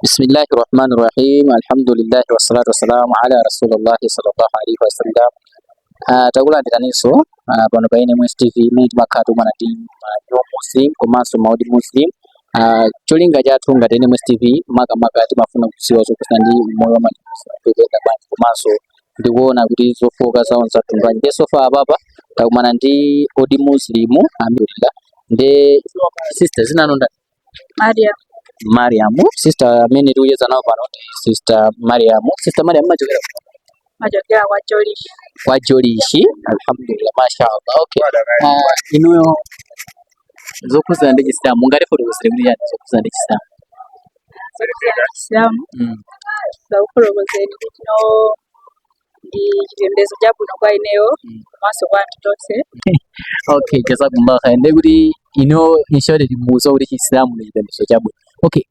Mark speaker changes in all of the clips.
Speaker 1: Bismillahirrahmanirrahim. Alhamdulillah wassalatu wassalamu ala rasulillahi sallallahu alaihi wasallam. Takulandiraniso pano pa NMSTV Mtima manati muslim komanso maudi muslim. Cholinga chathu ngati NMSTV makamaka timafuna kudziwa zokusa ndi moyo wa mtendere bwanji komanso ndikuona kuti zofoka zawo zathu ndi sofa ababa takumana ndi odi muslimu alhamdulillah. Ndi sister zinanonda Mariam, sister amene tikucheza nawo pano ndi sister Mariam. Sister Mariam
Speaker 2: majogera
Speaker 1: kwa Jolishi. Alhamdulillah, mashallah. Okay. Inuyo zokuza ndi Islamu ngati fotokozere kuti yani zokuza ndi Islamu.
Speaker 2: Zokulokozere kuti no ndi chipembedzo chabwino kwa ineyo komanso kwa anthu tonse.
Speaker 1: Okay, jazakumullah khair. Ndi kuti ino inshore limuzo kuti Islamu ndi chipembedzo chabwino. Okay,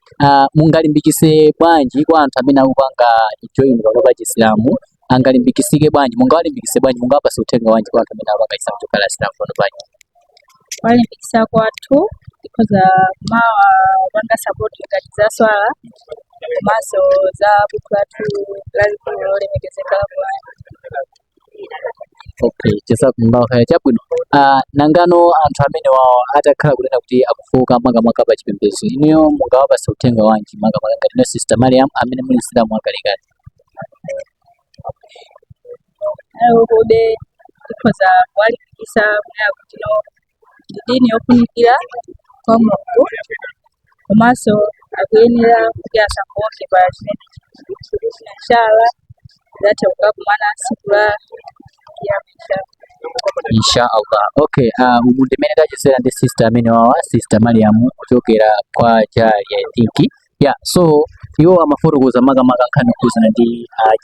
Speaker 1: mungalimbikise bwanji kwa anthu amene akupanga join pano pa Islamu, angalimbikisike bwanji, mungawalimbikise bwanji, mungapase uthenga wanji kwa anthu amene akupanga Islamu chokhala Islamu pano bwanji?
Speaker 2: Walimbikisa kwathu because mawa wanga support ngati za swala komanso za buku lathu lalikulu lolemekezeka kwa.
Speaker 1: Okay, jazakumullah khair. Chabwino nangano anthu amene wawo atakhala kunena kuti akufoka makamaka pa chipembedzo, inuyo mungawapase uthenga wanji makamaka ngati no sister Mariam amene muli Islamu akalekale?
Speaker 2: Kode because walimbikisa kunena kuti no ndi dini yofunikira kwa Mulungu komanso akuyenera kuti asapoke pa chimene inshallah zati ukakumana siku la
Speaker 1: Inshallah. Okay, ndimene tachezera ndi sister amene wawa sister Mariam kuchokera kwa Jali I think. Yeah, so iwo amafotokoza makamaka nkhani kuzana ndi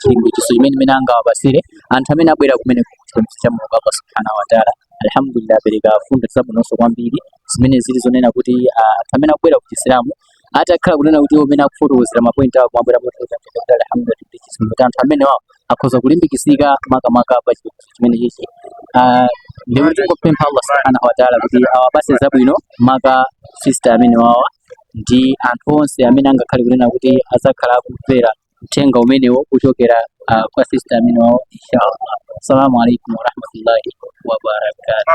Speaker 1: chilimbikitso imene angawapasire anthu amene abwera kumene kuchipembedzo cha Mulungu Allah subhanahu wa ta'ala. Alhamdulillah, bereka fundo zabwinonso kwambiri zimene zili zonena kuti anthu amene akubwera ku Islamu atakhala kunena kuti amene akufotokozera mapointi awo kumabwera motoza alhamdulillah anthu amene wawo akhoza kulimbikisika makamaka pa chipembedzo chimene chichi. Ndikuti tingopempha Allah subhanahu wa ta'ala kuti awapase zabwino maka sister amene wawa ndi anthu onse amene angakhale kunena kuti azakhala akumvera uthenga umenewo kuchokera kwa sister amene wawo inshallah. Assalamu alaikum warahmatullahi wabarakatuh.